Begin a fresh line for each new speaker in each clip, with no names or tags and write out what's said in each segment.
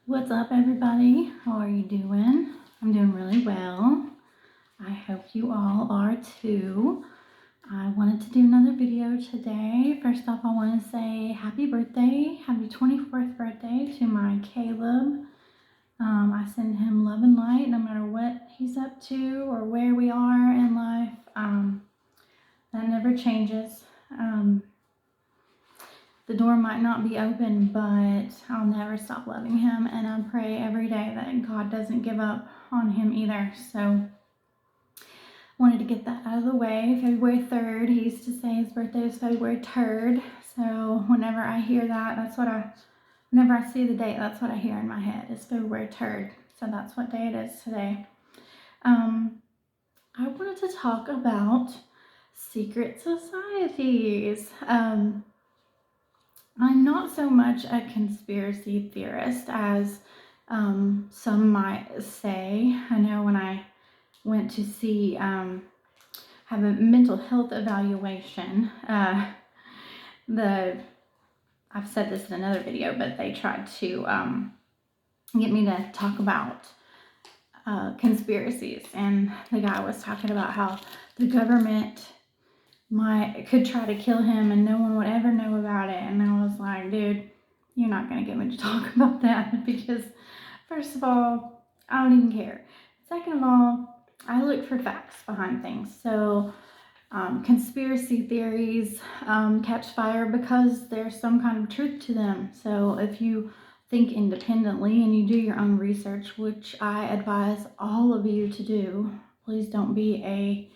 What's up, everybody? How are you doing? I'm doing really well. I hope you all are too. I wanted to do another video today. First off, I want to say happy birthday, happy 24th birthday to my Caleb. I send him love and light no matter what he's up to or where we are in life. That never changes. The door might not be open, but I'll never stop loving him, and I pray every day that God doesn't give up on him either. So wanted to get that out of the way. February 3rd, he used to say his birthday is February 3rd. So whenever I hear that, whenever I see the date, that's what I hear in my head. It's February 3rd. So that's what day it is today. I wanted to talk about secret societies. I'm not so much a conspiracy theorist as some might say. I know when I went to see, have a mental health evaluation, I've said this in another video, but they tried to get me to talk about conspiracies, and the guy was talking about how the government could try to kill him and no one would ever know about it. And I was like, dude, you're not going to get me to talk about that, because first of all, I don't even care. Second of all, I look for facts behind things. So conspiracy theories catch fire because there's some kind of truth to them. So if you think independently and you do your own research, which I advise all of you to do, please don't be a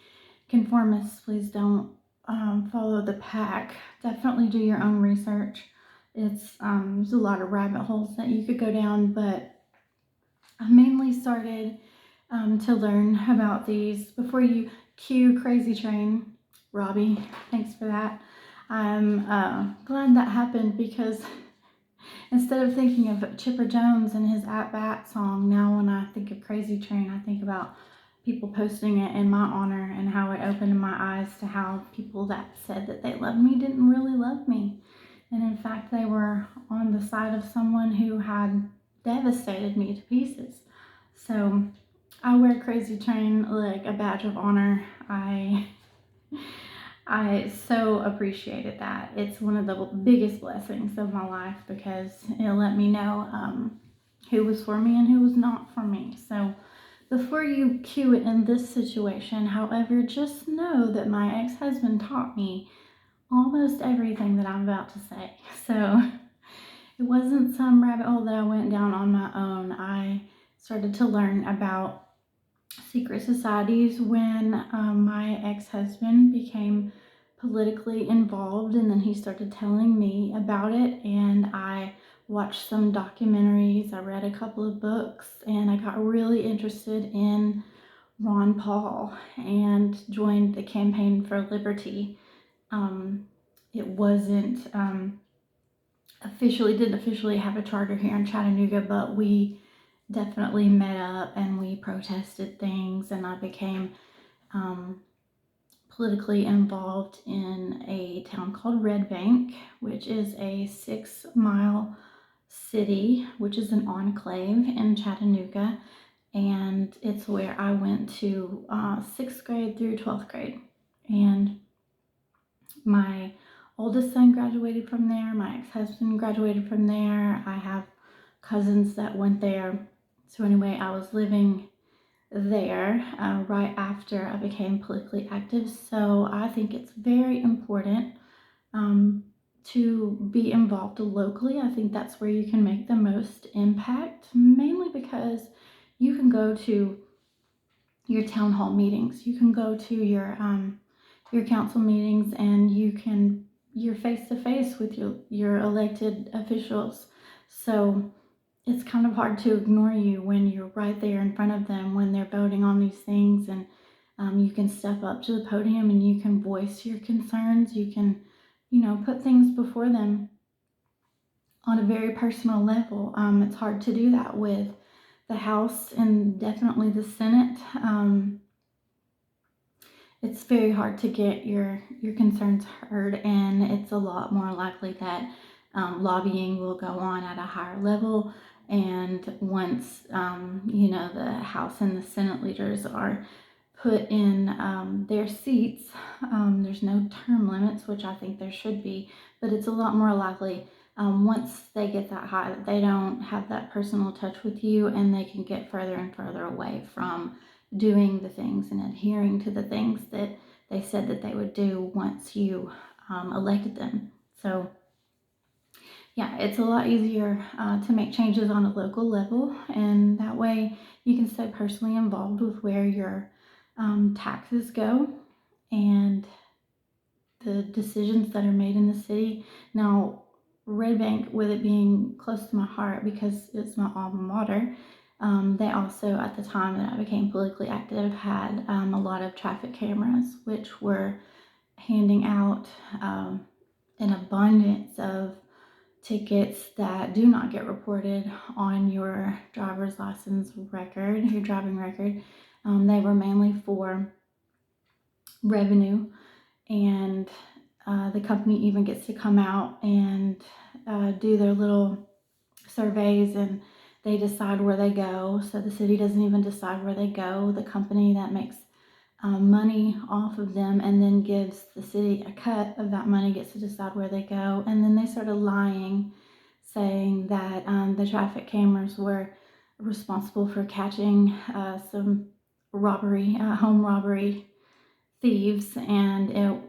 conformist. Please don't follow the pack. Definitely do your own research. There's a lot of rabbit holes that you could go down, but I mainly started to learn about these before you cue Crazy Train. Robbie, thanks for that. I'm glad that happened, because instead of thinking of Chipper Jones and his At Bat song, now when I think of Crazy Train, I think about people posting it in my honor and how it opened my eyes to how people that said that they loved me didn't really love me. And in fact, they were on the side of someone who had devastated me to pieces. So I wear Crazy Train like a badge of honor. I so appreciated that. It's one of the biggest blessings of my life, because it let me know who was for me and who was not for me. So before you cue it in this situation, however, just know that my ex-husband taught me almost everything that I'm about to say. So it wasn't some rabbit hole that I went down on my own. I started to learn about secret societies when my ex-husband became politically involved, and then he started telling me about it, and I watched some documentaries, I read a couple of books, and I got really interested in Ron Paul and joined the Campaign for Liberty. It wasn't didn't officially have a charter here in Chattanooga, but we definitely met up and we protested things, and I became politically involved in a town called Red Bank, which is a 6-mile city, which is an enclave in Chattanooga, and it's where I went to 6th grade through 12th grade. And my oldest son graduated from there, my ex-husband graduated from there, I have cousins that went there. So anyway, I was living there right after I became politically active. So I think it's very important to be involved locally. I think that's where you can make the most impact, mainly because you can go to your town hall meetings, you can go to your council meetings, and you're face to face with your elected officials. So it's kind of hard to ignore you when you're right there in front of them when they're voting on these things, and you can step up to the podium and you can voice your concerns. You can, put things before them on a very personal level. It's hard to do that with the House and definitely the Senate. It's very hard to get your concerns heard, and it's a lot more likely that lobbying will go on at a higher level, And once, the House and the Senate leaders are put in their seats, there's no term limits, which I think there should be, but it's a lot more likely once they get that high that they don't have that personal touch with you, and they can get further and further away from doing the things and adhering to the things that they said that they would do once you elected them. So yeah, it's a lot easier to make changes on a local level, and that way you can stay personally involved with where your taxes go and the decisions that are made in the city. Now, Red Bank, with it being close to my heart because it's my alma mater, they also, at the time that I became politically active, had a lot of traffic cameras, which were handing out an abundance of tickets that do not get reported on your driver's license record, your driving record. They were mainly for revenue, and the company even gets to come out and do their little surveys, and they decide where they go. So the city doesn't even decide where they go. The company that makes money off of them and then gives the city a cut of that money gets to decide where they go. And then they started lying, saying that the traffic cameras were responsible for catching some robbery, home robbery thieves, and it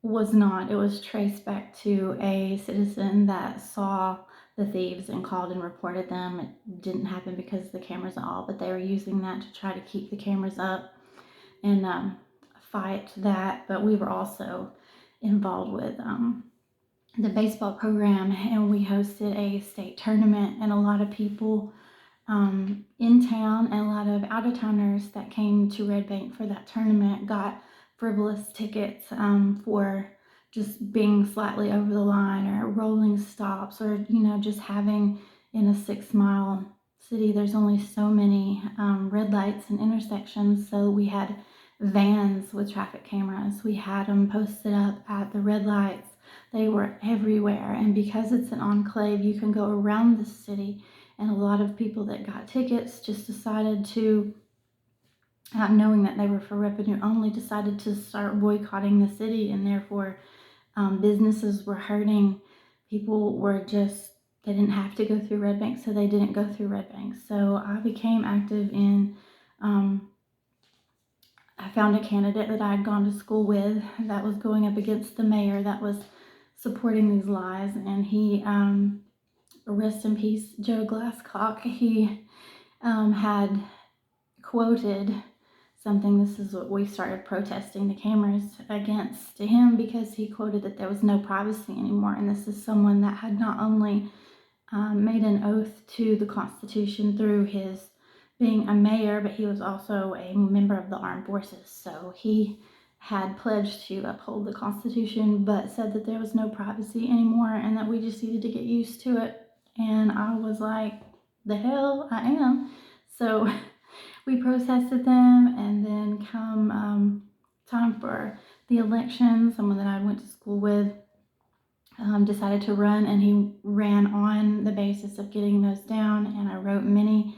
was not. It was traced back to a citizen that saw the thieves and called and reported them. It didn't happen because of the cameras at all, but they were using that to try to keep the cameras up and fight that. But we were also involved with the baseball program, and we hosted a state tournament, and a lot of people in town and a lot of out of towners that came to Red Bank for that tournament got frivolous tickets for just being slightly over the line or rolling stops, or just having, in a 6 mile city, there's only so many red lights and intersections. So we had vans with traffic cameras. We had them posted up at the red lights. They were everywhere, and because it's an enclave, you can go around the city. And a lot of people that got tickets just decided to, knowing that they were for revenue only, decided to start boycotting the city, and therefore businesses were hurting. People were just, they didn't have to go through Red Bank, so they didn't go through Red Bank. So I became active in, I found a candidate that I had gone to school with that was going up against the mayor that was supporting these lies, and he, rest in peace, Joe Glasscock, he had quoted something. This is what we started protesting the cameras against to him, because he quoted that there was no privacy anymore. And this is someone that had not only made an oath to the Constitution through his being a mayor, but he was also a member of the armed forces. So he had pledged to uphold the Constitution, but said that there was no privacy anymore and that we just needed to get used to it. And I was like, the hell I am. So we protested them, and then come time for the election, someone that I went to school with decided to run, and he ran on the basis of getting those down. And I wrote many,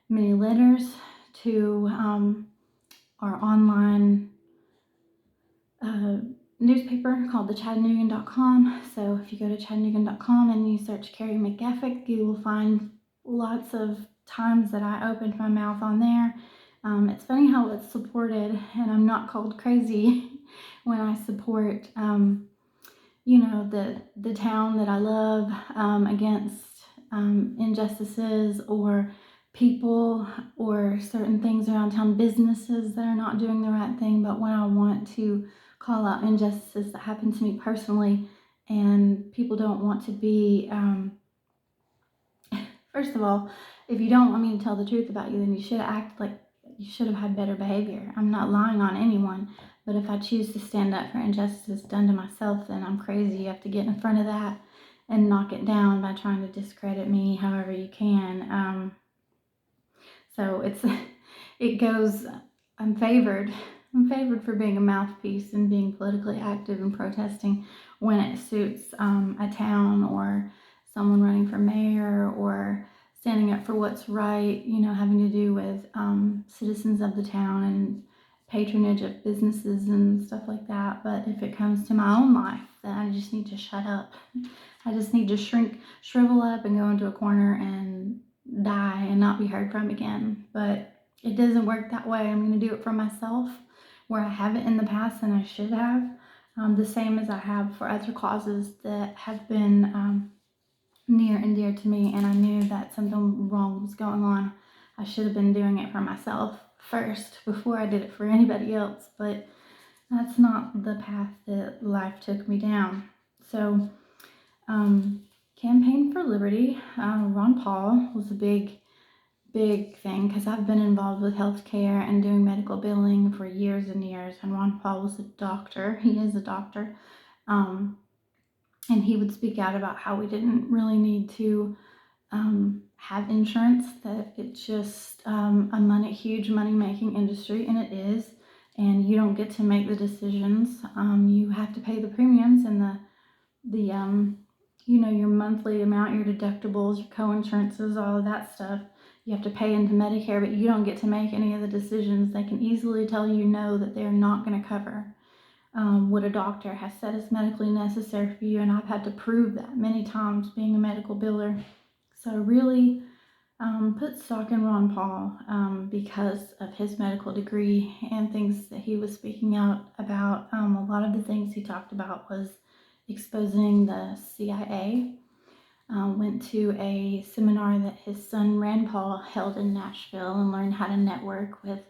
many letters to our online newspaper called the Chattanoogan.com. So if you go to Chattanoogan.com and you search Carrie McGaffick, you will find lots of times that I opened my mouth on there. It's funny how it's supported, and I'm not called crazy when I support, the town that I love against injustices or people or certain things around town, businesses that are not doing the right thing. But when I want to call out injustices that happen to me personally, and people don't want to be, first of all, if you don't want me to tell the truth about you, then you should act like you should have had better behavior. I'm not lying on anyone, but if I choose to stand up for injustice done to myself, then I'm crazy. You have to get in front of that and knock it down by trying to discredit me however you can. So it goes, I'm favored. I'm favored for being a mouthpiece and being politically active and protesting when it suits a town or someone running for mayor or standing up for what's right, having to do with citizens of the town and patronage of businesses and stuff like that. But if it comes to my own life, then I just need to shut up. I just need to shrivel up and go into a corner and die and not be heard from again. But it doesn't work that way. I'm going to do it for myself where I haven't in the past and I should have. The same as I have for other causes that have been near and dear to me, and I knew that something wrong was going on. I should have been doing it for myself first before I did it for anybody else, but that's not the path that life took me down. So, Campaign for Liberty, Ron Paul was a big thing because I've been involved with healthcare and doing medical billing for years and years, and Ron Paul was a doctor. He is a doctor. And he would speak out about how we didn't really need to have insurance, that it's just a huge money-making industry, and it is, and you don't get to make the decisions. You have to pay the premiums and your monthly amount, your deductibles, your co-insurances, all of that stuff. You have to pay into Medicare, but you don't get to make any of the decisions. They can easily tell you no, that they're not going to cover what a doctor has said is medically necessary for you, and I've had to prove that many times being a medical biller. So I really put stock in Ron Paul because of his medical degree and things that he was speaking out about. A lot of the things he talked about was exposing the CIA. Went to a seminar that his son Rand Paul held in Nashville and learned how to network with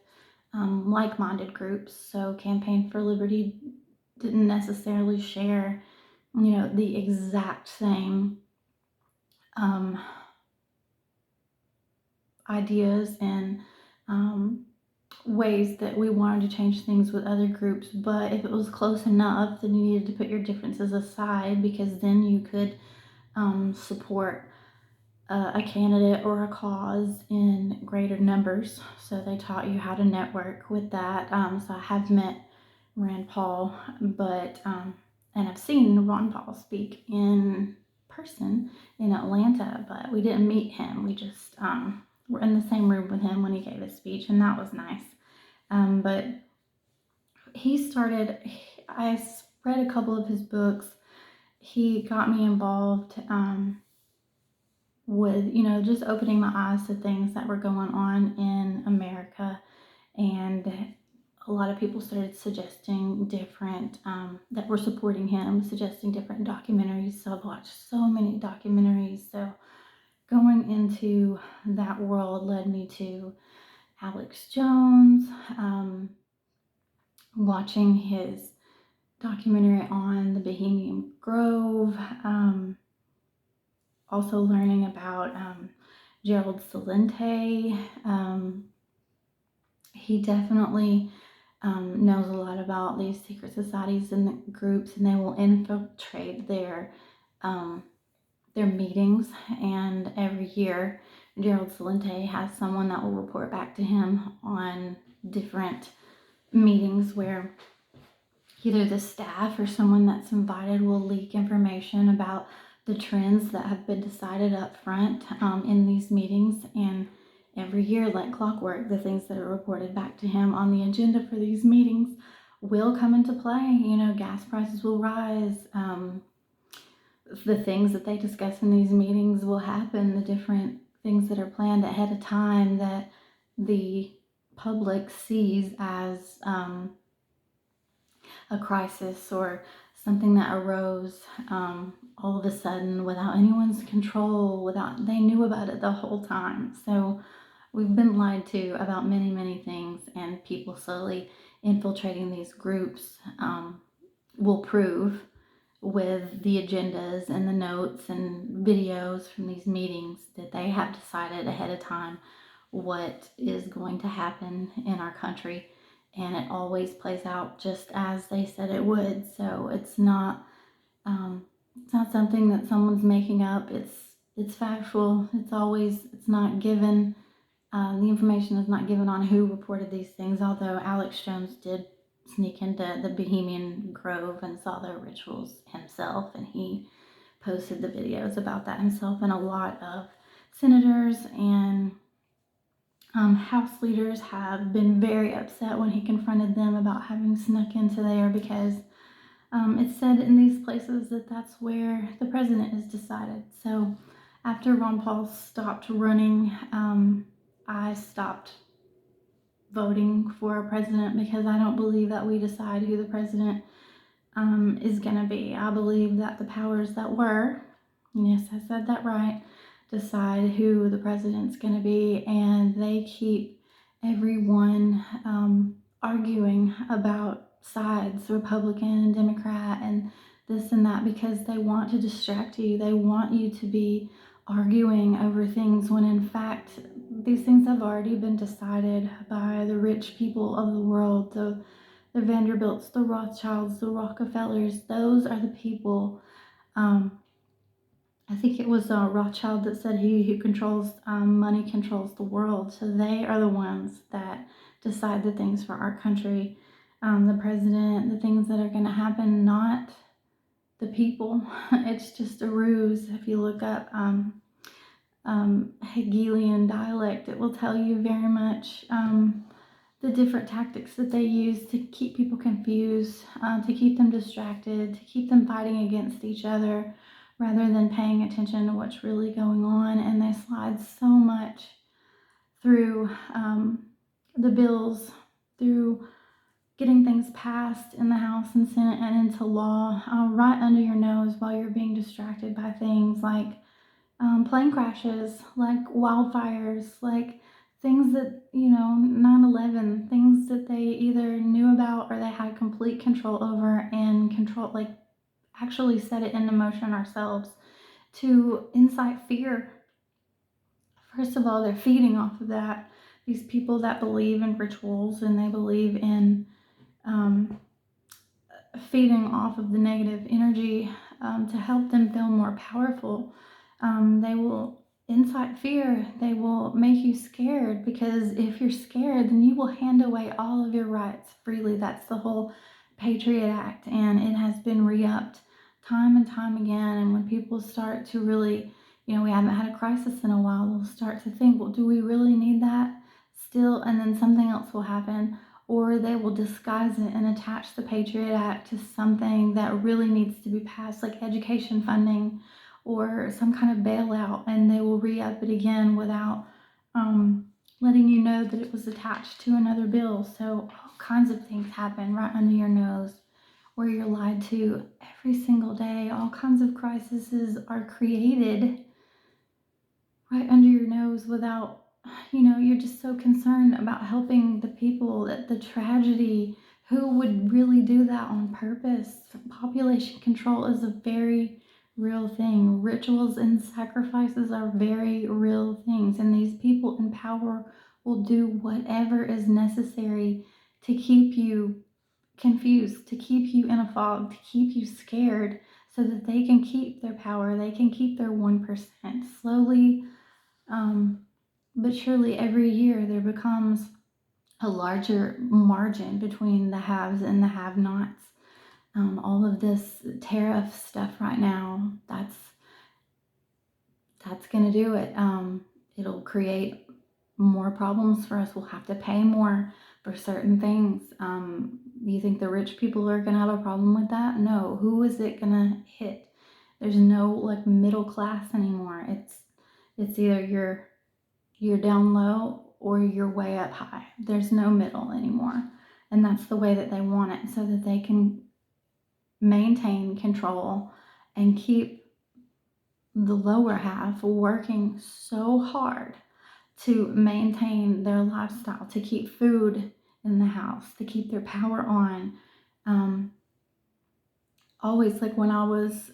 like-minded groups. So Campaign for Liberty didn't necessarily share, the exact same ideas and ways that we wanted to change things with other groups. But if it was close enough, then you needed to put your differences aside, because then you could support a candidate or a cause in greater numbers. So they taught you how to network with that. So I have met Rand Paul, but and I've seen Ron Paul speak in person in Atlanta, but we didn't meet him. We just were in the same room with him when he gave his speech, and that was nice. But I read a couple of his books. He got me involved with, just opening my eyes to things that were going on in America. And a lot of people started suggesting different, that were supporting him, suggesting different documentaries. So I've watched so many documentaries. So going into that world led me to Alex Jones, watching his documentary on the Bohemian Grove, also learning about Gerald Celente. He definitely knows a lot about these secret societies and the groups, and they will infiltrate their meetings. And every year, Gerald Celente has someone that will report back to him on different meetings where either the staff or someone that's invited will leak information about the trends that have been decided up front in these meetings. And every year, like clockwork, the things that are reported back to him on the agenda for these meetings will come into play. Gas prices will rise. The things that they discuss in these meetings will happen. The different things that are planned ahead of time that the public sees as a crisis or something that arose all of a sudden without anyone's control, they knew about it the whole time. So we've been lied to about many, many things, and people slowly infiltrating these groups will prove with the agendas and the notes and videos from these meetings that they have decided ahead of time what is going to happen in our country. And it always plays out just as they said it would. So it's not something that someone's making up. It's factual. It's not given. The information is not given on who reported these things, although Alex Jones did sneak into the Bohemian Grove and saw their rituals himself, and he posted the videos about that himself, and a lot of senators and House leaders have been very upset when he confronted them about having snuck into there, because it's said in these places that that's where the president is decided. So after Ron Paul stopped running, I stopped voting for a president, because I don't believe that we decide who the president is going to be. I believe that the powers that were, yes, I said that right, decide who the president's going to be, and they keep everyone arguing about sides, Republican and Democrat, and this and that, because they want to distract you. They want you to be arguing over things when in fact these things have already been decided by the rich people of the world, the Vanderbilts, the Rothschilds, the Rockefellers. Those are the people. I think it was Rothschild that said he who controls money controls the world. So they are the ones that decide the things for our country. The president, the things that are going to happen, not the people. It's just a ruse. If you look up Hegelian dialect, it will tell you very much the different tactics that they use to keep people confused, to keep them distracted, to keep them fighting against each other rather than paying attention to what's really going on. And they slide so much through the bills, through getting things passed in the House and Senate and into law, right under your nose, while you're being distracted by things like plane crashes, like wildfires, like things that, 9/11, things that they either knew about or they had complete control over, and like actually set it into motion ourselves to incite fear. First of all, they're feeding off of that. These people that believe in rituals, and they believe in um, feeding off of the negative energy to help them feel more powerful. They will incite fear. They will make you scared, because if you're scared, then you will hand away all of your rights freely. That's the whole Patriot Act, and it has been re-upped time and time again. And when people start to really, we haven't had a crisis in a while, they'll start to think, well, do we really need that still? And then something else will happen, or they will disguise it and attach the Patriot Act to something that really needs to be passed, like education funding or some kind of bailout, and they will re-up it again without letting you know that it was attached to another bill. So all kinds of things happen right under your nose, where you're lied to every single day. All kinds of crises are created right under your nose without, you're just so concerned about helping the people, that the tragedy, who would really do that on purpose? Population control is a very real thing. Rituals and sacrifices are very real things, and these people in power will do whatever is necessary to keep you confused, to keep you in a fog, to keep you scared, so that they can keep their power, they can keep their 1%. Slowly, but surely every year there becomes a larger margin between the haves and the have-nots. All of this tariff stuff right now, that's going to do it. It'll create more problems for us. We'll have to pay more for certain things. You think the rich people are going to have a problem with that? No. Who is it going to hit? There's no like middle class anymore. It's either you're down low or you're way up high. There's no middle anymore. And that's the way that they want it, so that they can maintain control and keep the lower half working so hard to maintain their lifestyle, to keep food in the house, to keep their power on. Always, like when I was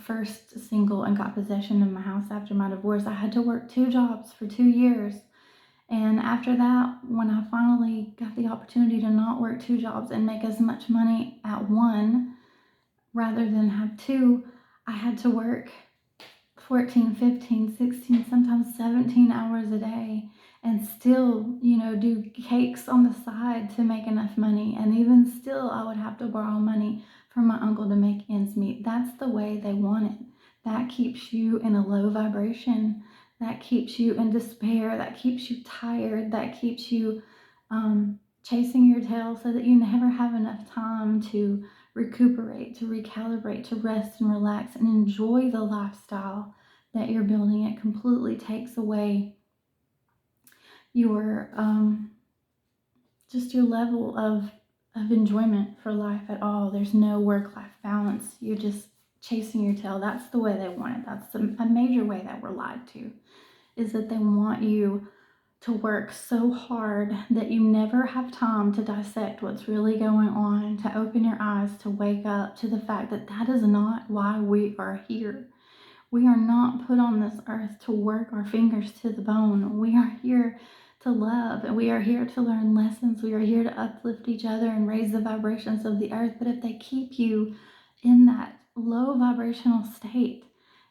first single and got possession of my house after my divorce, I had to work 2 jobs for 2 years. And after that, when I finally got the opportunity to not work 2 jobs and make as much money at one rather than have 2, I had to work 14, 15, 16, sometimes 17 hours a day, and still, do cakes on the side to make enough money. And even still, I would have to borrow money from my uncle to make ends meet. That's the way they want it. That keeps you in a low vibration. that keeps you in despair, that keeps you tired, that keeps you chasing your tail so that you never have enough time to recuperate, to recalibrate, to rest and relax and enjoy the lifestyle that you're building. It completely takes away your just your level of enjoyment for life at all. There's no work-life balance. You're just chasing your tail. That's the way they want it. That's a major way that we're lied to, is that they want you to work so hard that you never have time to dissect what's really going on, to open your eyes, to wake up to the fact that that is not why we are here. We are not put on this earth to work our fingers to the bone. We are here to love, and we are here to learn lessons. We are here to uplift each other and raise the vibrations of the earth. But if they keep you in that low vibrational state,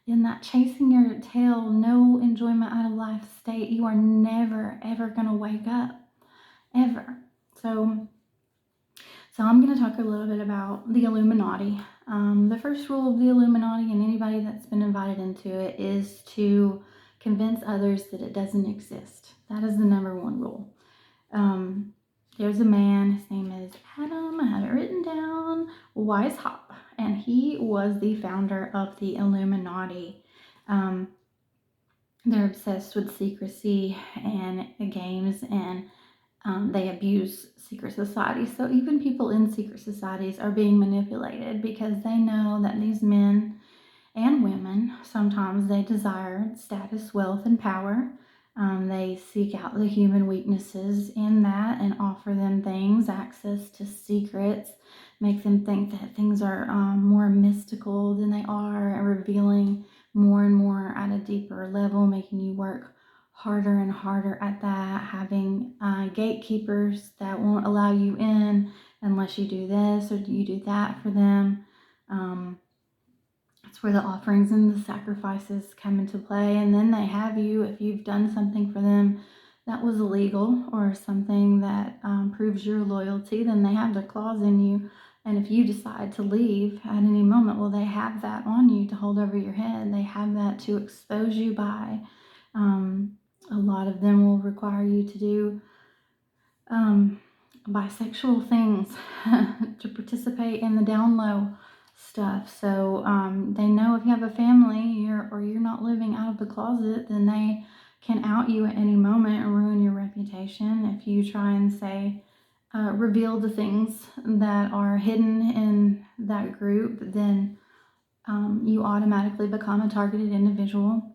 in that chasing your tail, no enjoyment out of life state, you are never, ever going to wake up, ever. So I'm going to talk a little bit about the Illuminati. The first rule of the Illuminati, and anybody that's been invited into it, is to convince others that it doesn't exist. That is the number one rule. There's a man, his name is Adam, I have it written down, Weishaupt, and he was the founder of the Illuminati. They're obsessed with secrecy and games, and they abuse secret societies. So even people in secret societies are being manipulated because they know that these men and women, sometimes they desire status, wealth, and power. They seek out the human weaknesses in that and offer them things, access to secrets, make them think that things are more mystical than they are, and revealing more and more at a deeper level, making you work harder and harder at that, having gatekeepers that won't allow you in unless you do this or you do that for them. That's where the offerings and the sacrifices come into play. And then they have you, if you've done something for them that was illegal or something that proves your loyalty, then they have their claws in you. And if you decide to leave at any moment, well, they have that on you to hold over your head. They have that to expose you by. A lot of them will require you to do bisexual things to participate in the down low stuff. So they know if you have a family or you're not living out of the closet, then they can out you at any moment and ruin your reputation. If you try and say, reveal the things that are hidden in that group, then you automatically become a targeted individual.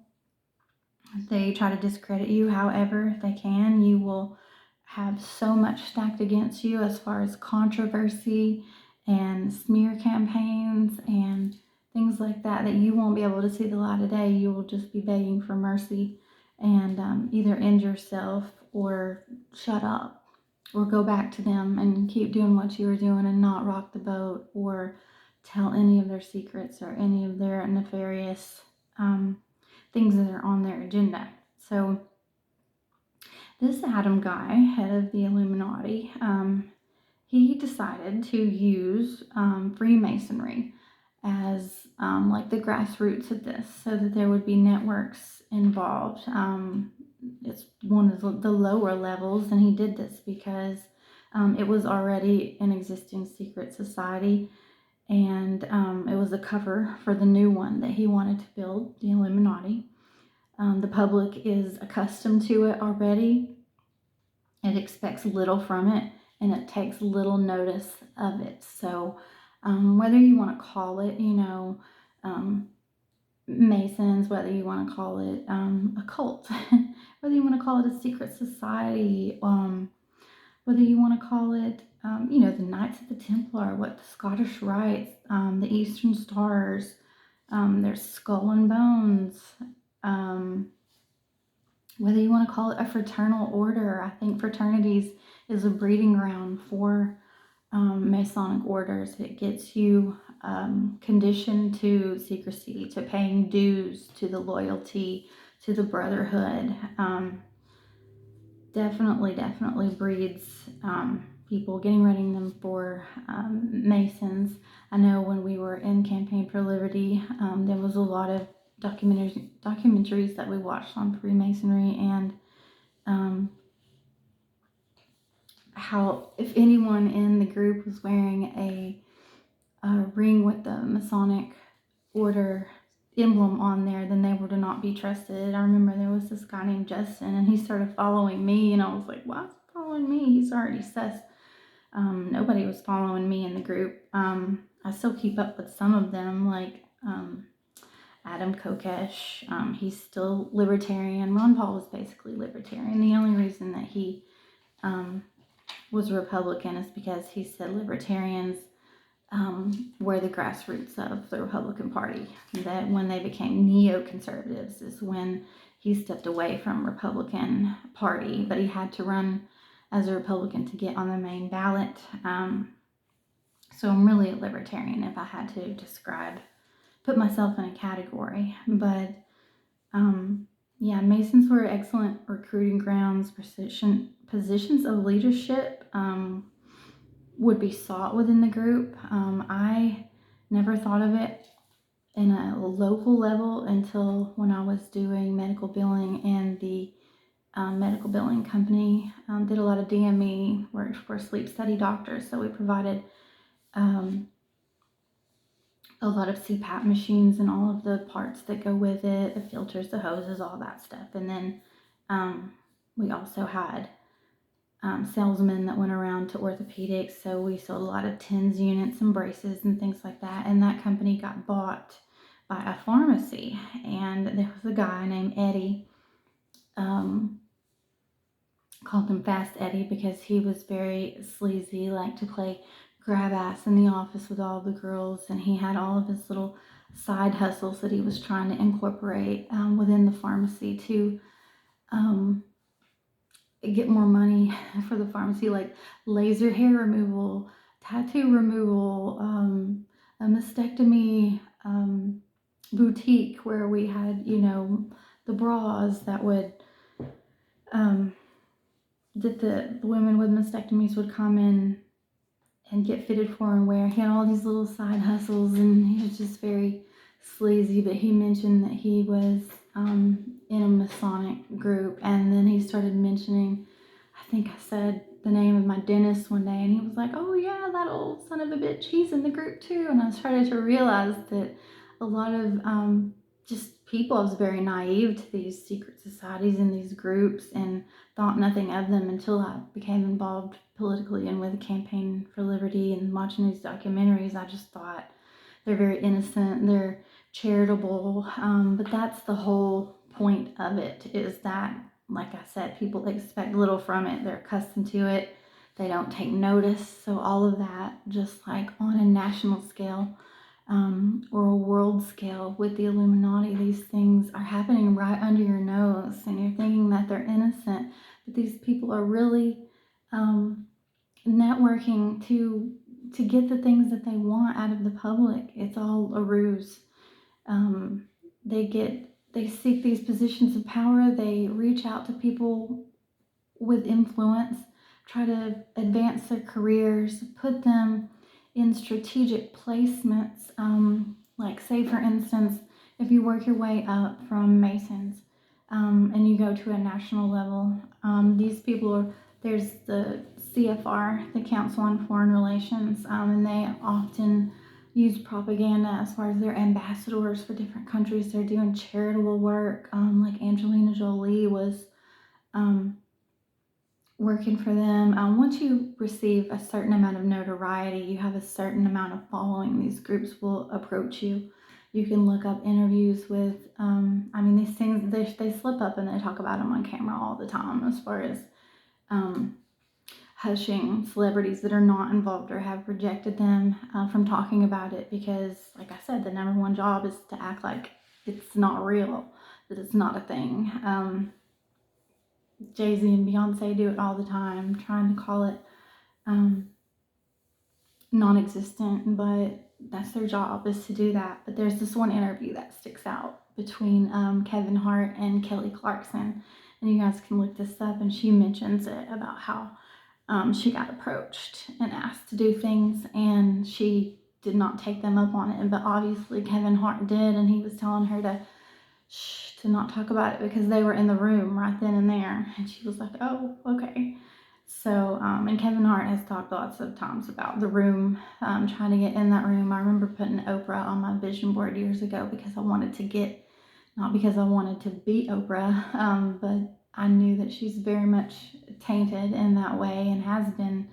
They try to discredit you however they can. You will have so much stacked against you as far as controversy and smear campaigns and things like that, that you won't be able to see the light of day. You will just be begging for mercy and either end yourself or shut up or go back to them and keep doing what you were doing and not rock the boat or tell any of their secrets or any of their nefarious things that are on their agenda. So this Adam guy, head of the Illuminati, he decided to use Freemasonry as like the grassroots of this, so that there would be networks involved. It's one of the lower levels, and he did this because it was already an existing secret society, and it was a cover for the new one that he wanted to build, the Illuminati. The public is accustomed to it already. It expects little from it, and it takes little notice of it. So whether you want to call it, Masons, whether you want to call it a cult, whether you want to call it a secret society, whether you want to call it, the Knights of the Templar, what the Scottish Rites, the Eastern Stars, there's Skull and Bones, whether you want to call it a fraternal order. I think fraternities is a breeding ground for Masonic orders. It gets you conditioned to secrecy, to paying dues, to the loyalty, to the brotherhood. Definitely breeds people, getting ready them for Masons. I know when we were in Campaign for Liberty, there was a lot of documentaries that we watched on Freemasonry, and how if anyone in the group was wearing a ring with the Masonic order emblem on there, then they were to not be trusted. I remember there was this guy named Justin, and he started following me, and I was like, why is he following me? He's already sus. Nobody was following me in the group. I still keep up with some of them, like Adam Kokesh. He's still libertarian. Ron Paul was basically libertarian. The only reason that he was Republican is because he said libertarians were the grassroots of the Republican Party. That when they became neoconservatives is when he stepped away from Republican Party, but he had to run as a Republican to get on the main ballot. So I'm really a libertarian if I had to put myself in a category. But yeah, Masons were excellent recruiting grounds. Positions of leadership would be sought within the group. I never thought of it in a local level until when I was doing medical billing, and the medical billing company did a lot of DME, worked for sleep study doctors, so we provided a lot of CPAP machines and all of the parts that go with it, the filters, the hoses, all that stuff. And then we also had salesmen that went around to orthopedics, so we sold a lot of TENS units and braces and things like that. And that company got bought by a pharmacy, and there was a guy named Eddie, called him Fast Eddie because he was very sleazy, liked to play grab ass in the office with all the girls, and he had all of his little side hustles that he was trying to incorporate within the pharmacy to get more money for the pharmacy, like laser hair removal, tattoo removal, a mastectomy boutique where we had, the bras that would that the women with mastectomies would come in and get fitted for and wear. He had all these little side hustles, and he was just very sleazy. But he mentioned that he was in a Masonic group, and then he started mentioning, I think I said the name of my dentist one day, and he was like, oh yeah, that old son of a bitch, he's in the group too. And I started to realize that a lot of just people, I was very naive to these secret societies and these groups and thought nothing of them until I became involved politically and with the Campaign for Liberty and watching these documentaries. I just thought they're very innocent, they're charitable, but that's the whole point of it, is that, like I said, people expect little from it. They're accustomed to it. They don't take notice. So all of that, just like on a national scale or a world scale with the Illuminati, these things are happening right under your nose, and you're thinking that they're innocent, but these people are really networking to get the things that they want out of the public. It's all a ruse. They seek these positions of power. They reach out to people with influence, try to advance their careers, put them in strategic placements. Like, say for instance, if you work your way up from Masons and you go to a national level, these people are, there's the CFR, the Council on Foreign Relations, and they often use propaganda as far as their ambassadors for different countries. They're doing charitable work, like Angelina Jolie was working for them. Once you receive a certain amount of notoriety, you have a certain amount of following, these groups will approach you. You can look up interviews with, these things, they slip up and they talk about them on camera all the time, as far as hushing celebrities that are not involved or have rejected them from talking about it, because, like I said, the number one job is to act like it's not real, that it's not a thing. Jay-Z and Beyonce do it all the time, trying to call it non-existent, but that's their job, is to do that. But there's this one interview that sticks out between Kevin Hart and Kelly Clarkson, and you guys can look this up, and she mentions it about how she got approached and asked to do things, and she did not take them up on it, but obviously Kevin Hart did, and he was telling her to to not talk about it because they were in the room right then and there. And she was like, oh, okay. So, and Kevin Hart has talked lots of times about the room, trying to get in that room. I remember putting Oprah on my vision board years ago because I wanted to get, not because I wanted to be Oprah, but I knew that she's very much tainted in that way and has been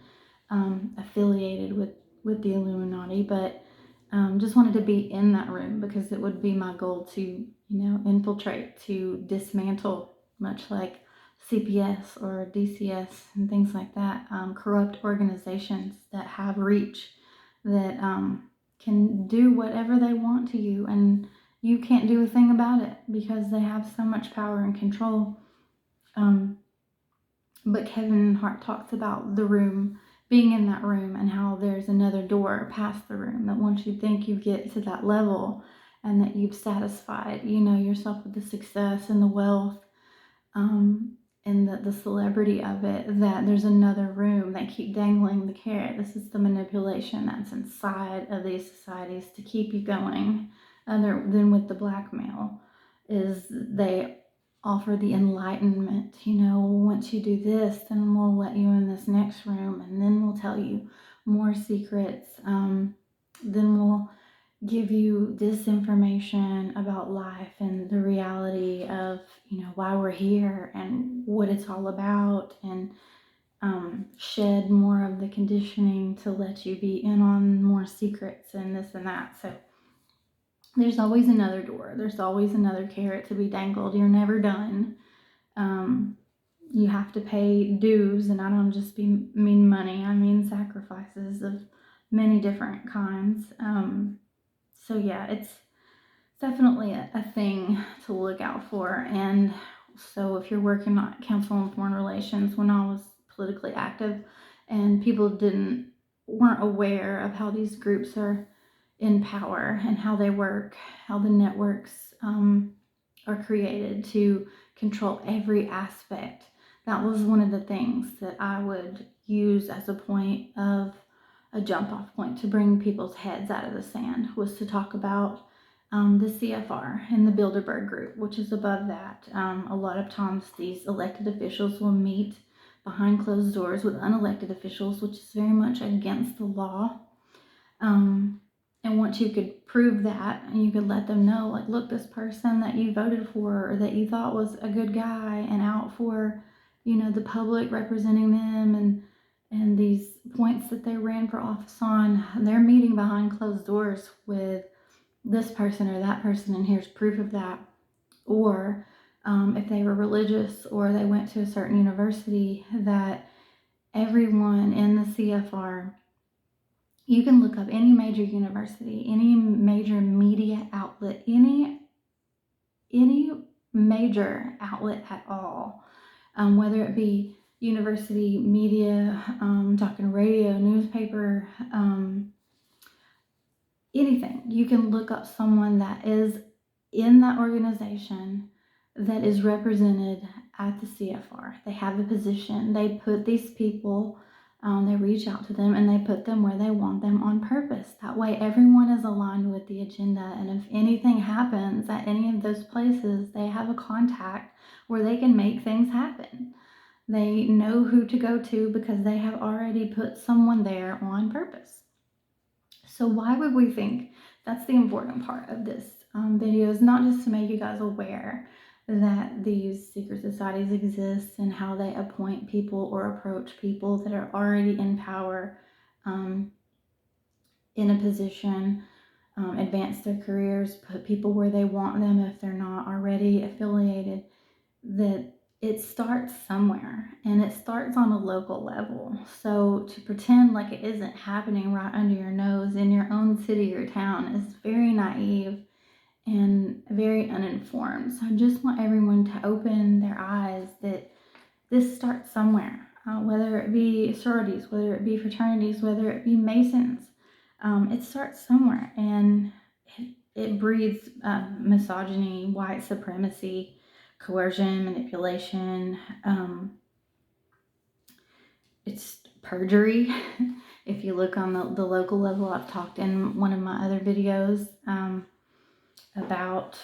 affiliated with the Illuminati. But just wanted to be in that room because it would be my goal to, infiltrate, to dismantle, much like CPS or DCS and things like that, corrupt organizations that have reach, that can do whatever they want to you, and you can't do a thing about it because they have so much power and control. But Kevin Hart talks about the room, being in that room, and how there's another door past the room, that once you think you get to that level and that you've satisfied, yourself with the success and the wealth, and the celebrity of it, that there's another room. They keep dangling the carrot. This is the manipulation that's inside of these societies to keep you going, other than with the blackmail, is they offer the enlightenment. Once you do this, then we'll let you in this next room, and then we'll tell you more secrets. Then we'll give you this information about life and the reality of, why we're here and what it's all about, and shed more of the conditioning to let you be in on more secrets and this and that. So there's always another door. There's always another carrot to be dangled. You're never done. You have to pay dues, and I don't just mean money. I mean sacrifices of many different kinds. So yeah, it's definitely a thing to look out for. And so if you're working on Council on Foreign Relations, when I was politically active and people weren't aware of how these groups are in power and how they work, how the networks are created to control every aspect, that was one of the things that I would use as a point of a jump off point to bring people's heads out of the sand, was to talk about the CFR and the Bilderberg Group, which is above that. A lot of times these elected officials will meet behind closed doors with unelected officials, which is very much against the law. And once you could prove that, and you could let them know, like, look, this person that you voted for or that you thought was a good guy and out for, the public, representing them, and these points that they ran for office on, they're meeting behind closed doors with this person or that person, and here's proof of that. Or if they were religious or they went to a certain university, that everyone in the CFR, you can look up any major university, any major media outlet, any major outlet at all, whether it be university, media, talking radio, newspaper, anything. You can look up someone that is in that organization that is represented at the CFR. They have a position. They put these people, they reach out to them and they put them where they want them on purpose. That way everyone is aligned with the agenda. And if anything happens at any of those places, they have a contact where they can make things happen. They know who to go to because they have already put someone there on purpose. So why would we think? That's the important part of this video, is not just to make you guys aware that these secret societies exist and how they appoint people or approach people that are already in power, in a position, advance their careers, put people where they want them if they're not already affiliated, that it starts somewhere, and it starts on a local level. So to pretend like it isn't happening right under your nose in your own city or town is very naive and very uninformed. So I just want everyone to open their eyes that this starts somewhere, whether it be sororities, whether it be fraternities, whether it be Masons. It starts somewhere, and it breeds misogyny, white supremacy, coercion, manipulation. It's perjury. If you look on the local level, I've talked in one of my other videos about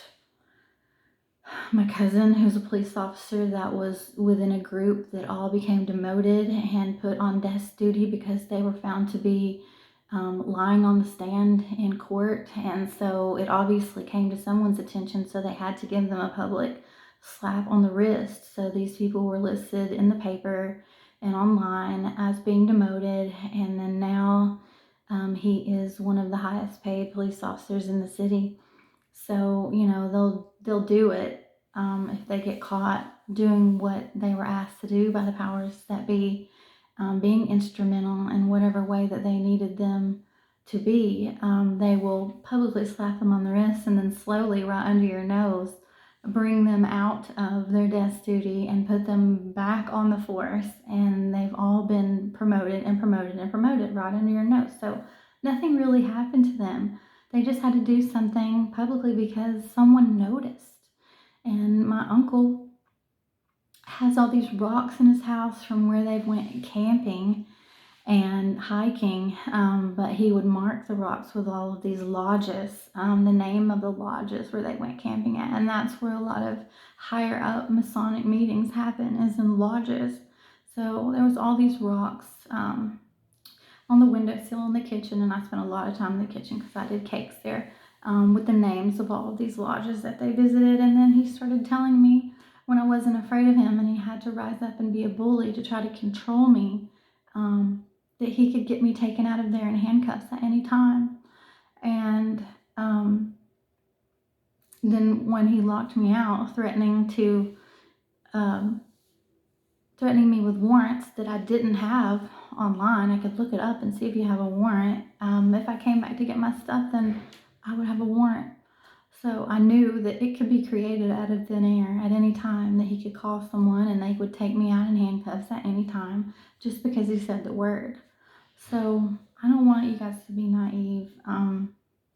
my cousin, who's a police officer, that was within a group that all became demoted and put on desk duty because they were found to be lying on the stand in court. And so it obviously came to someone's attention, so they had to give them a public slap on the wrist. So these people were listed in the paper and online as being demoted, and then now he is one of the highest paid police officers in the city. So, they'll do it if they get caught doing what they were asked to do by the powers that be, being instrumental in whatever way that they needed them to be. They will publicly slap them on the wrist and then slowly, right under your nose, bring them out of their desk duty and put them back on the force. And they've all been promoted and promoted and promoted right under your nose. So nothing really happened to them. They just had to do something publicly because someone noticed. And my uncle has all these rocks in his house from where they went camping and hiking, but he would mark the rocks with all of these lodges, the name of the lodges where they went camping at, and that's where a lot of higher up Masonic meetings happen, is in lodges. So there was all these rocks on the windowsill in the kitchen, and I spent a lot of time in the kitchen because I did cakes there, with the names of all of these lodges that they visited. And then he started telling me, when I wasn't afraid of him and he had to rise up and be a bully to try to control me, that he could get me taken out of there in handcuffs at any time. And then when he locked me out, um, threatening me with warrants that I didn't have online. I could look it up and see if you have a warrant. If I came back to get my stuff, then I would have a warrant. So I knew that it could be created out of thin air at any time, that he could call someone and they would take me out in handcuffs at any time just because he said the word. So I don't want you guys to be naive.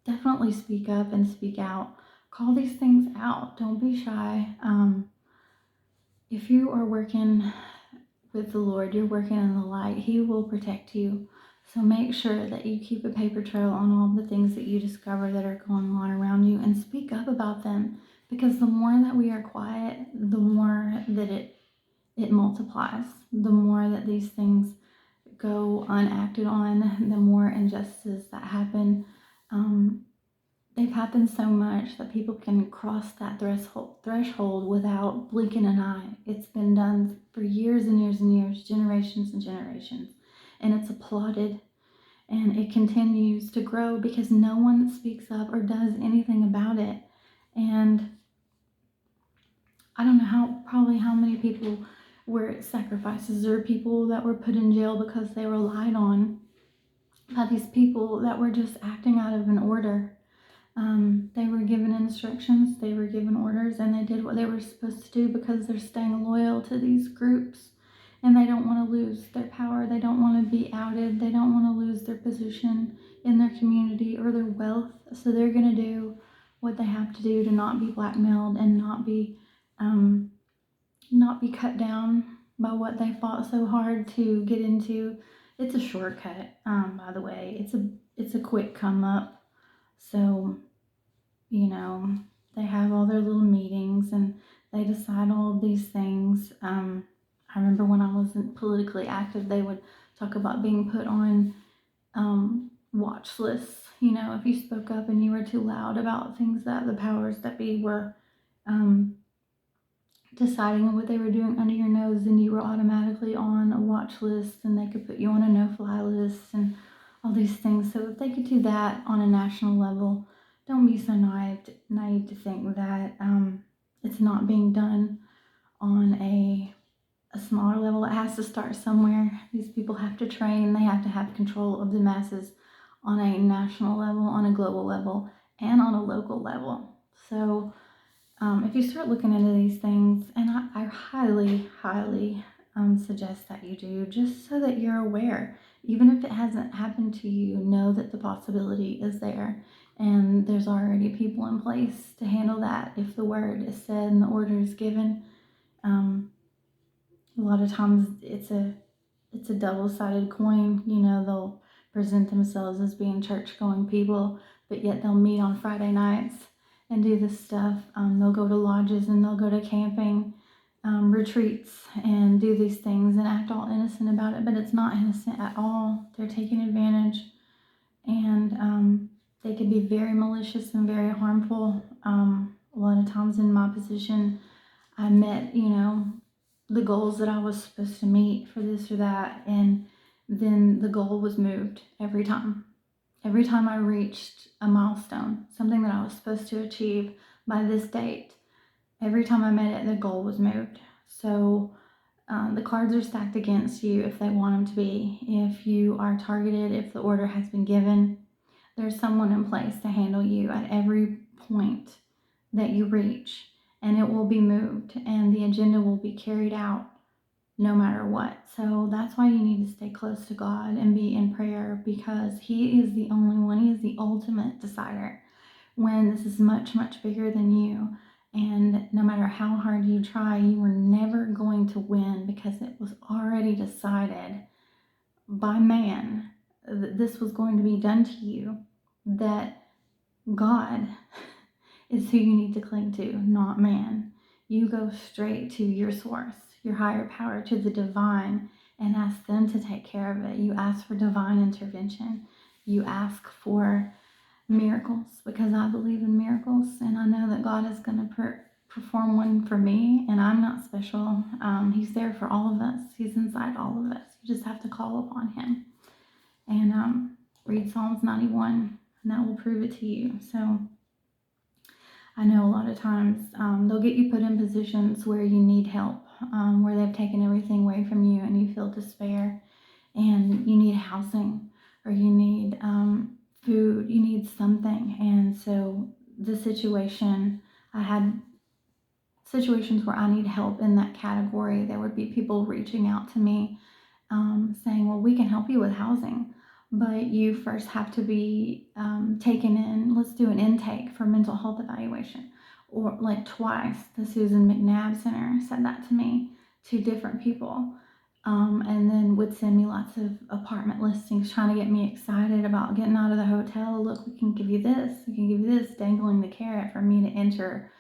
Definitely speak up and speak out. Call these things out. Don't be shy. If you are working with the Lord, you're working in the light, He will protect you. So make sure that you keep a paper trail on all the things that you discover that are going on around you, and speak up about them, because the more that we are quiet, the more that it multiplies. The more that these things go unacted on, the more injustices that happen. They've happened so much that people can cross that threshold without blinking an eye. It's been done for years and years and years, generations and generations, and it's applauded, and it continues to grow because no one speaks up or does anything about it. And I don't know how many people were sacrifices, or people that were put in jail because they were lied on by these people that were just acting out of an order. They were given instructions, they were given orders, and they did what they were supposed to do because they're staying loyal to these groups, and they don't want to lose their power. They don't want to be outed. They don't want to lose their position in their community or their wealth. So they're going to do what they have to do to not be blackmailed and not be cut down by what they fought so hard to get into. It's a shortcut, by the way. It's a quick come up. So, they have all their little meetings and they decide all of these things. I remember when I wasn't politically active, they would talk about being put on watch lists. If you spoke up and you were too loud about things that the powers that be were deciding what they were doing under your nose, then you were automatically on a watch list, and they could put you on a no-fly list and all these things. So if they could do that on a national level, don't be so naive to think that it's not being done on a smaller level. It has to start somewhere. These people have to train. They have to have control of the masses on a national level, on a global level, and on a local level. So if you start looking into these things, and I highly, highly suggest that you do, just so that you're aware. Even if it hasn't happened to you, know that the possibility is there, and there's already people in place to handle that if the word is said and the order is given. A lot of times it's a double-sided coin. They'll present themselves as being church-going people, but yet they'll meet on Friday nights and do this stuff. They'll go to lodges and they'll go to camping retreats and do these things and act all innocent about it, but it's not innocent at all. They're taking advantage, and they can be very malicious and very harmful. A lot of times in my position, I met, the goals that I was supposed to meet for this or that, and then the goal was moved every time. Every time I reached a milestone, something that I was supposed to achieve by this date, every time I met it, the goal was moved. So the cards are stacked against you if they want them to be. If you are targeted, if the order has been given, there's someone in place to handle you at every point that you reach, and it will be moved, and the agenda will be carried out no matter what. So that's why you need to stay close to God and be in prayer, because He is the only one. He is the ultimate decider when this is much, much bigger than you. And no matter how hard you try, you are never going to win, because it was already decided by man that this was going to be done to you, that God is who you need to cling to, not man. You go straight to your source, your higher power, to the divine, and ask them to take care of it. You ask for divine intervention. You ask for miracles, because I believe in miracles, and I know that God is going to perform one for me, and I'm not special. He's there for all of us. He's inside all of us. You just have to call upon Him and read Psalms 91, and that will prove it to you. So I know a lot of times they'll get you put in positions where you need help, where they've taken everything away from you and you feel despair, and you need housing, or you need food, you need something. And so I had situations where I need help in that category. There would be people reaching out to me saying, well, we can help you with housing, but you first have to be taken in. Let's do an intake for mental health evaluation. Or like twice, the Susan McNabb Center said that to me, 2 different people. And then would send me lots of apartment listings, trying to get me excited about getting out of the hotel. Look, we can give you this, we can give you this, dangling the carrot for me to enter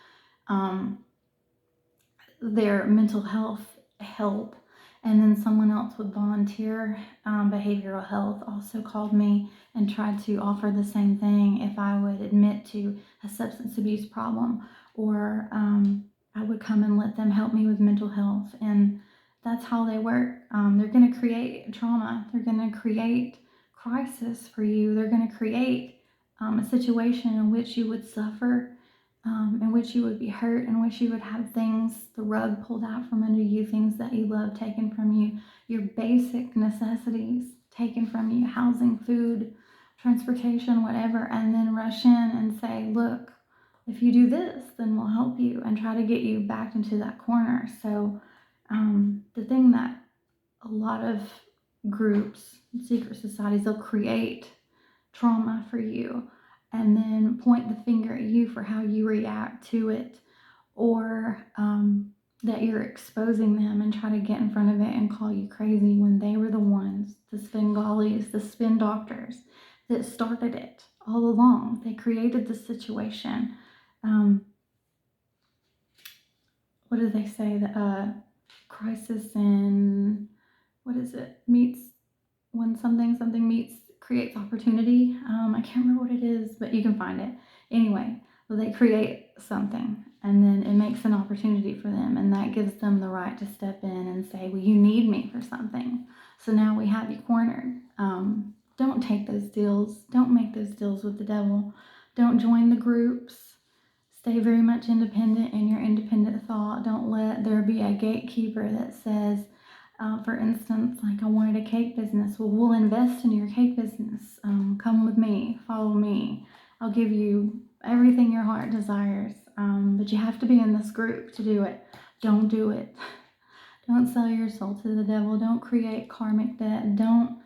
their mental health help. And then someone else with volunteer behavioral health also called me and tried to offer the same thing if I would admit to a substance abuse problem, or I would come and let them help me with mental health. And that's how they work. They're going to create trauma. They're going to create crisis for you. They're going to create a situation in which you would suffer, in which you would be hurt, in which you would have things, the rug pulled out from under you, things that you love taken from you, your basic necessities taken from you, housing, food, transportation, whatever, and then rush in and say, look, if you do this, then we'll help you, and try to get you back into that corner. So the thing that a lot of groups, secret societies, they'll create trauma for you and then point the finger at you for how you react to it, or that you're exposing them and try to get in front of it and call you crazy, when they were the ones, the Svengalis, the spin doctors, that started it all along. They created the situation. What do they say? The crisis in, what is it, meets, when something meets, creates opportunity. I can't remember what it is, but you can find it. Anyway, well, they create something, and then it makes an opportunity for them, and that gives them the right to step in and say, well, you need me for something, so now we have you cornered. Don't take those deals. Don't make those deals with the devil. Don't join the groups. Stay very much independent in your independent thought. Don't let there be a gatekeeper that says, for instance, like, I wanted a cake business. Well, we'll invest in your cake business. Come with me, follow me. I'll give you everything your heart desires. But you have to be in this group to do it. Don't do it. Don't sell your soul to the devil. Don't create karmic debt. Don't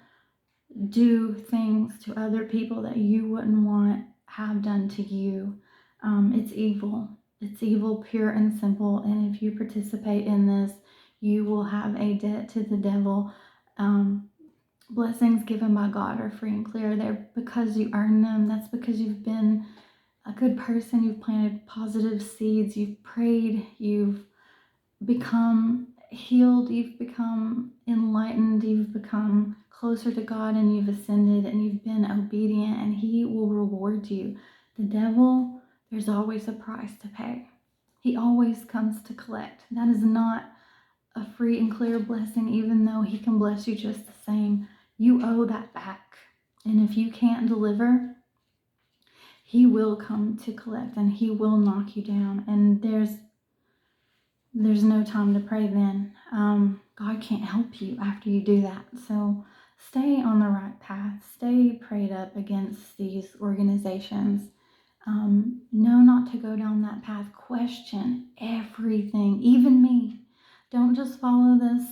do things to other people that you wouldn't want have done to you. It's evil. It's evil, pure and simple. And if you participate in this, you will have a debt to the devil. Blessings given by God are free and clear. They're because you earn them. That's because you've been a good person. You've planted positive seeds. You've prayed. You've become healed. You've become enlightened. You've become closer to God, and you've ascended, and you've been obedient, and He will reward you. The devil, there's always a price to pay. He always comes to collect. That is not a free and clear blessing, even though He can bless you just the same. You owe that back. And if you can't deliver, He will come to collect, and He will knock you down. And there's no time to pray then. God can't help you after you do that. So stay on the right path. Stay prayed up against these organizations. Know not to go down that path. Question everything, even me. Don't just follow this,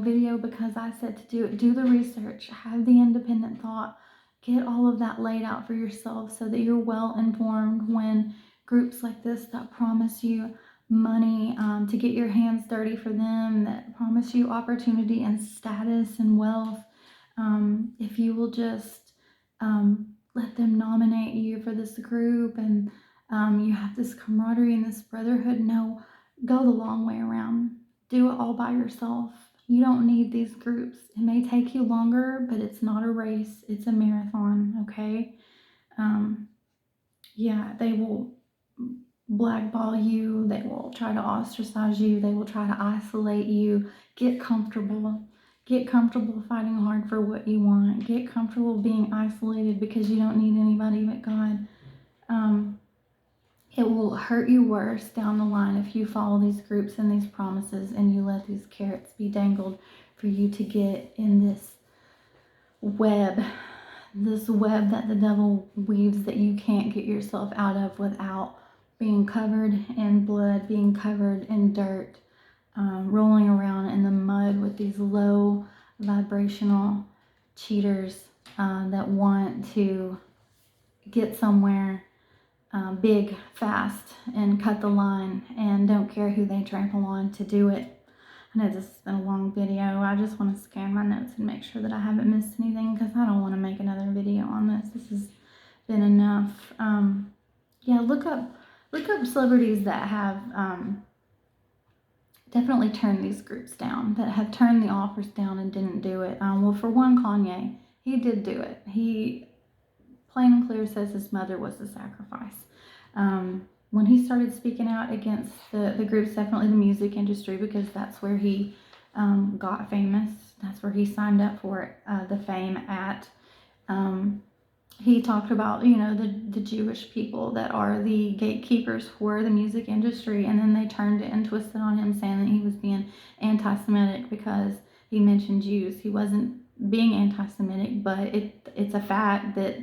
video because I said to do it. Do the research. Have the independent thought. Get all of that laid out for yourself so that you're well informed when groups like this that promise you money to get your hands dirty for them, that promise you opportunity and status and wealth. If you will just let them nominate you for this group, and you have this camaraderie and this brotherhood. No, go the long way around. Do it all by yourself. You don't need these groups. It may take you longer, but it's not a race. It's a marathon, okay? They will blackball you. They will try to ostracize you. They will try to isolate you. Get comfortable. Get comfortable fighting hard for what you want. Get comfortable being isolated because you don't need anybody but God. It will hurt you worse down the line if you follow these groups and these promises and you let these carrots be dangled for you to get in this web that the devil weaves that you can't get yourself out of without being covered in blood, being covered in dirt, rolling around in the mud with these low vibrational cheaters that want to get somewhere big, fast, and cut the line, and don't care who they trample on to do it. I know this has been a long video. I just want to scan my notes and make sure that I haven't missed anything because I don't want to make another video on this. This has been enough. Look up celebrities that have definitely turned these groups down, that have turned the offers down and didn't do it. For one, Kanye, he did do it. He plain and clear says his mother was the sacrifice. When he started speaking out against the groups, definitely the music industry, because that's where he got famous. That's where he signed up for the fame at. He talked about, the Jewish people that are the gatekeepers for the music industry, and then they turned it and twisted on him, saying that he was being anti-Semitic because he mentioned Jews. He wasn't being anti-Semitic, but it's a fact that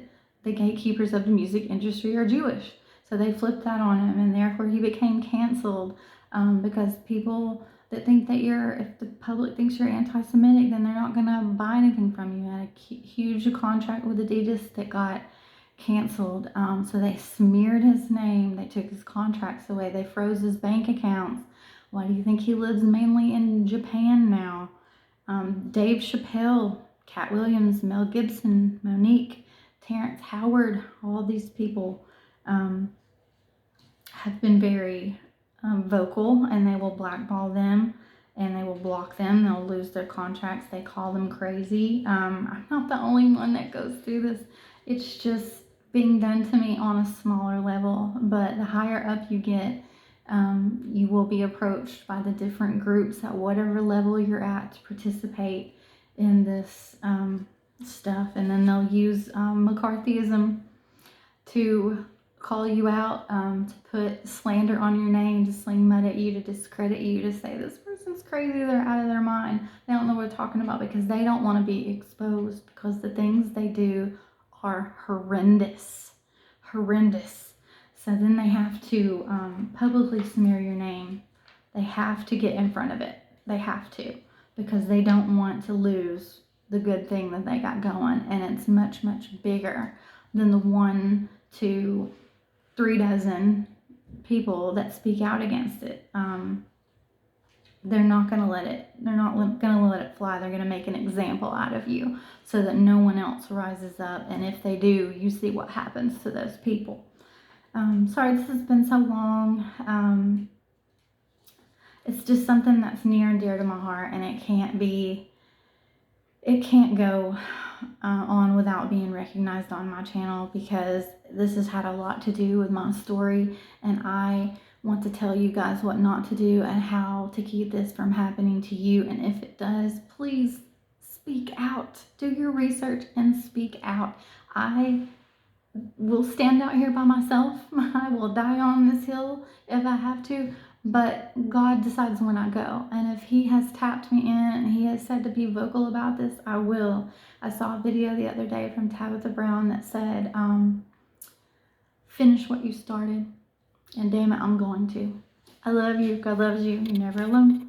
the gatekeepers of the music industry are Jewish. So they flipped that on him, and therefore he became canceled because people that think that if the public thinks you're anti-Semitic, then they're not going to buy anything from you. I had a huge contract with Adidas that got canceled. So they smeared his name. They took his contracts away. They froze his bank accounts. Why do you think he lives mainly in Japan now? Dave Chappelle, Cat Williams, Mel Gibson, Monique, Terrence Howard, all these people have been very vocal, and they will blackball them and they will block them. They'll lose their contracts. They call them crazy. I'm not the only one that goes through this. It's just being done to me on a smaller level, but the higher up you get, you will be approached by the different groups at whatever level you're at to participate in this stuff, and then they'll use McCarthyism to call you out, to put slander on your name, to sling mud at you, to discredit you, to say this person's crazy, they're out of their mind, they don't know what they're talking about, because they don't want to be exposed, because the things they do are horrendous. So then they have to publicly smear your name. They have to get in front of it. They have to, because they don't want to lose the good thing that they got going, and it's much, much bigger than the 1 to 3 dozen people that speak out against it. They're not going to let it. They're not going to let it fly. They're going to make an example out of you so that no one else rises up. And if they do, you see what happens to those people. Sorry this has been so long. It's just something that's near and dear to my heart, and it can't go on without being recognized on my channel, because this has had a lot to do with my story, and I want to tell you guys what not to do and how to keep this from happening to you. And if it does, please speak out. Do your research and speak out. I will stand out here by myself. I will die on this hill if I have to, but God decides when I go. And if He has tapped me in and He has said to be vocal about this, I will. I saw a video the other day from Tabitha Brown that said, finish what you started. And damn it, I'm going to. I love you. God loves you. You're never alone.